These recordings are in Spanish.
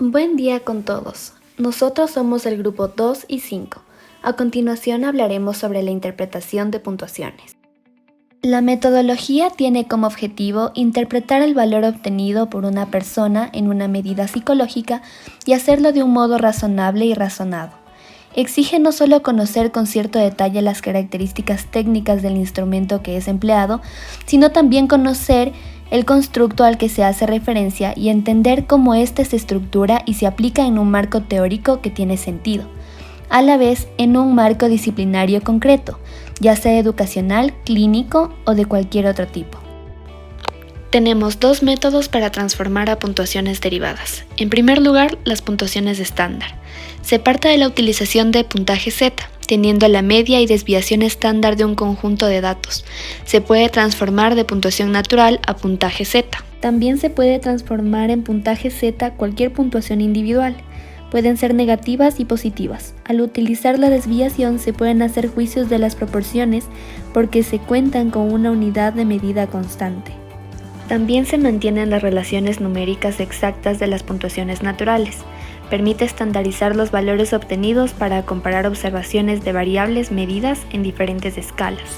Buen día con todos. Nosotros somos el grupo 2 y 5. A continuación hablaremos sobre la interpretación de puntuaciones. La metodología tiene como objetivo interpretar el valor obtenido por una persona en una medida psicológica y hacerlo de un modo razonable y razonado. Exige no solo conocer con cierto detalle las características técnicas del instrumento que es empleado, sino también conocer el constructo al que se hace referencia y entender cómo éste se estructura y se aplica en un marco teórico que tiene sentido, a la vez en un marco disciplinario concreto, ya sea educacional, clínico o de cualquier otro tipo. Tenemos dos métodos para transformar a puntuaciones derivadas. En primer lugar, las puntuaciones estándar. Se parte de la utilización de puntaje Z, teniendo la media y desviación estándar de un conjunto de datos. Se puede transformar de puntuación natural a puntaje Z. También se puede transformar en puntaje Z cualquier puntuación individual. Pueden ser negativas y positivas. Al utilizar la desviación se pueden hacer juicios de las proporciones porque se cuentan con una unidad de medida constante. También se mantienen las relaciones numéricas exactas de las puntuaciones naturales. Permite estandarizar los valores obtenidos para comparar observaciones de variables medidas en diferentes escalas.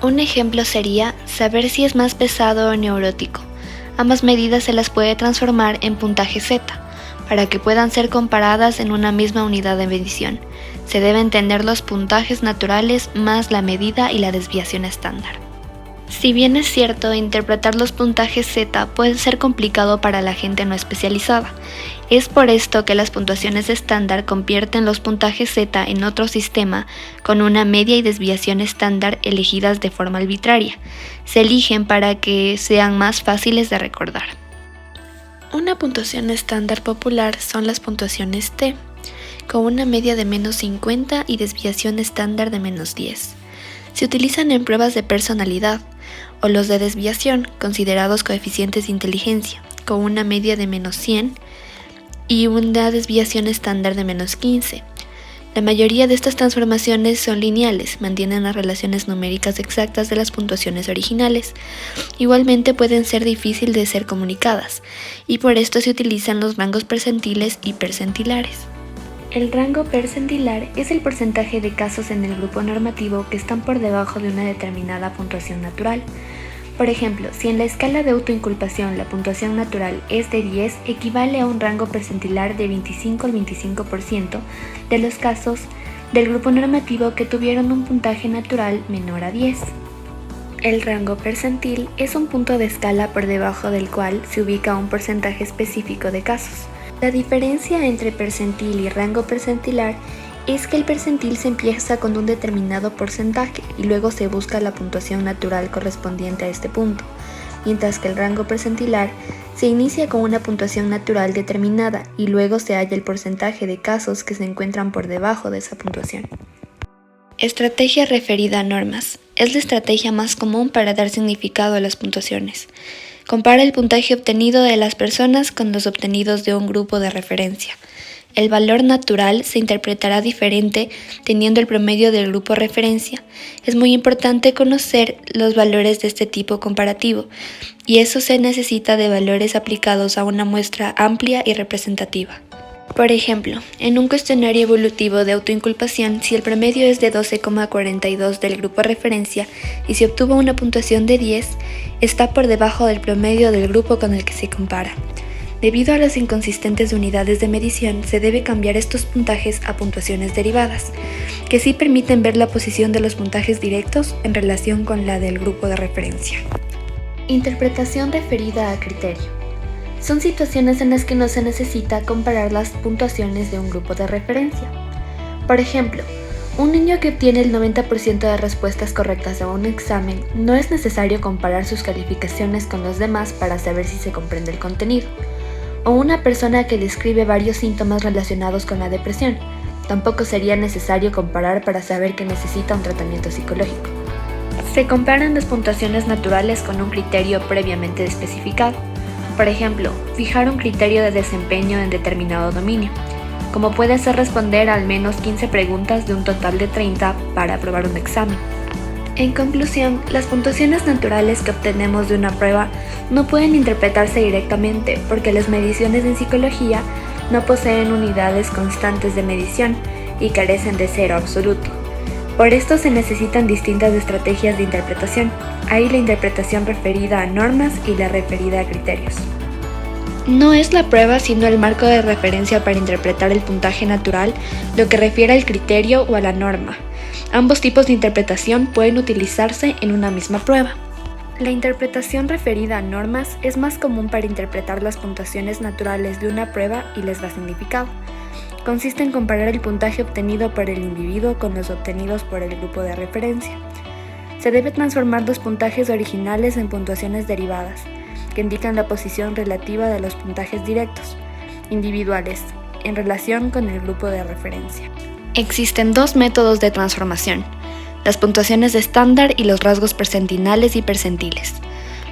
Un ejemplo sería saber si es más pesado o neurótico. Ambas medidas se las puede transformar en puntaje Z, para que puedan ser comparadas en una misma unidad de medición. Se deben tener los puntajes naturales más la medida y la desviación estándar. Si bien es cierto, interpretar los puntajes Z puede ser complicado para la gente no especializada. Es por esto que las puntuaciones estándar convierten los puntajes Z en otro sistema con una media y desviación estándar elegidas de forma arbitraria. Se eligen para que sean más fáciles de recordar. Una puntuación estándar popular son las puntuaciones T, con una media de -50 y desviación estándar de -10. Se utilizan en pruebas de personalidad, o los de desviación, considerados coeficientes de inteligencia, con una media de -100 y una desviación estándar de -15. La mayoría de estas transformaciones son lineales, mantienen las relaciones numéricas exactas de las puntuaciones originales. Igualmente pueden ser difíciles de ser comunicadas, y por esto se utilizan los rangos percentiles y percentilares. El rango percentilar es el porcentaje de casos en el grupo normativo que están por debajo de una determinada puntuación natural. Por ejemplo, si en la escala de autoinculpación la puntuación natural es de 10, equivale a un rango percentilar de 25 al 25% de los casos del grupo normativo que tuvieron un puntaje natural menor a 10. El rango percentil es un punto de escala por debajo del cual se ubica un porcentaje específico de casos. La diferencia entre percentil y rango percentilar es que el percentil se empieza con un determinado porcentaje y luego se busca la puntuación natural correspondiente a este punto, mientras que el rango percentilar se inicia con una puntuación natural determinada y luego se halla el porcentaje de casos que se encuentran por debajo de esa puntuación. Estrategia referida a normas. Es la estrategia más común para dar significado a las puntuaciones. Compara el puntaje obtenido de las personas con los obtenidos de un grupo de referencia. El valor natural se interpretará diferente teniendo el promedio del grupo referencia. Es muy importante conocer los valores de este tipo comparativo, y eso se necesita de valores aplicados a una muestra amplia y representativa. Por ejemplo, en un cuestionario evolutivo de autoinculpación, si el promedio es de 12,42 del grupo referencia y se obtuvo una puntuación de 10, está por debajo del promedio del grupo con el que se compara. Debido a las inconsistentes unidades de medición, se debe cambiar estos puntajes a puntuaciones derivadas, que sí permiten ver la posición de los puntajes directos en relación con la del grupo de referencia. Interpretación referida a criterio. Son situaciones en las que no se necesita comparar las puntuaciones de un grupo de referencia. Por ejemplo, un niño que obtiene el 90% de respuestas correctas a un examen, no es necesario comparar sus calificaciones con los demás para saber si se comprende el contenido. O una persona que describe varios síntomas relacionados con la depresión, tampoco sería necesario comparar para saber que necesita un tratamiento psicológico. Se comparan las puntuaciones naturales con un criterio previamente especificado. Por ejemplo, fijar un criterio de desempeño en determinado dominio, como puede ser responder al menos 15 preguntas de un total de 30 para aprobar un examen. En conclusión, las puntuaciones naturales que obtenemos de una prueba no pueden interpretarse directamente porque las mediciones en psicología No poseen unidades constantes de medición y carecen de cero absoluto. Por esto se necesitan distintas estrategias de interpretación. Hay la interpretación referida a normas y la referida a criterios. No es la prueba sino el marco de referencia para interpretar el puntaje natural lo que refiere al criterio o a la norma. Ambos tipos de interpretación pueden utilizarse en una misma prueba. La interpretación referida a normas es más común para interpretar las puntuaciones naturales de una prueba y les da significado. Consiste en comparar el puntaje obtenido por el individuo con los obtenidos por el grupo de referencia. Se debe transformar los puntajes originales en puntuaciones derivadas, que indican la posición relativa de los puntajes directos, individuales, en relación con el grupo de referencia. Existen dos métodos de transformación: las puntuaciones estándar y los rasgos percentinales y percentiles.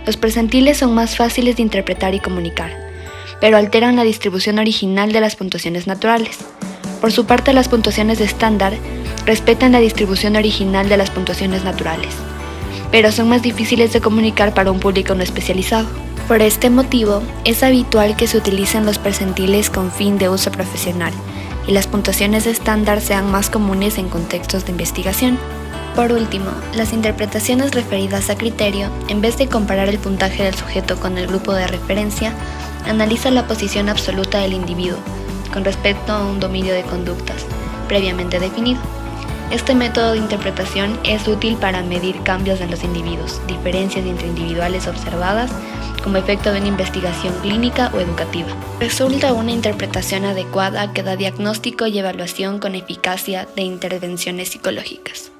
Los percentiles son más fáciles de interpretar y comunicar, pero alteran la distribución original de las puntuaciones naturales. Por su parte, las puntuaciones estándar respetan la distribución original de las puntuaciones naturales, pero son más difíciles de comunicar para un público no especializado. Por este motivo, es habitual que se utilicen los percentiles con fin de uso profesional y las puntuaciones estándar sean más comunes en contextos de investigación. Por último, las interpretaciones referidas a criterio, en vez de comparar el puntaje del sujeto con el grupo de referencia, analiza la posición absoluta del individuo con respecto a un dominio de conductas previamente definido. Este método de interpretación es útil para medir cambios en los individuos, diferencias interindividuales observadas como efecto de una investigación clínica o educativa. Resulta una interpretación adecuada que da diagnóstico y evaluación con eficacia de intervenciones psicológicas.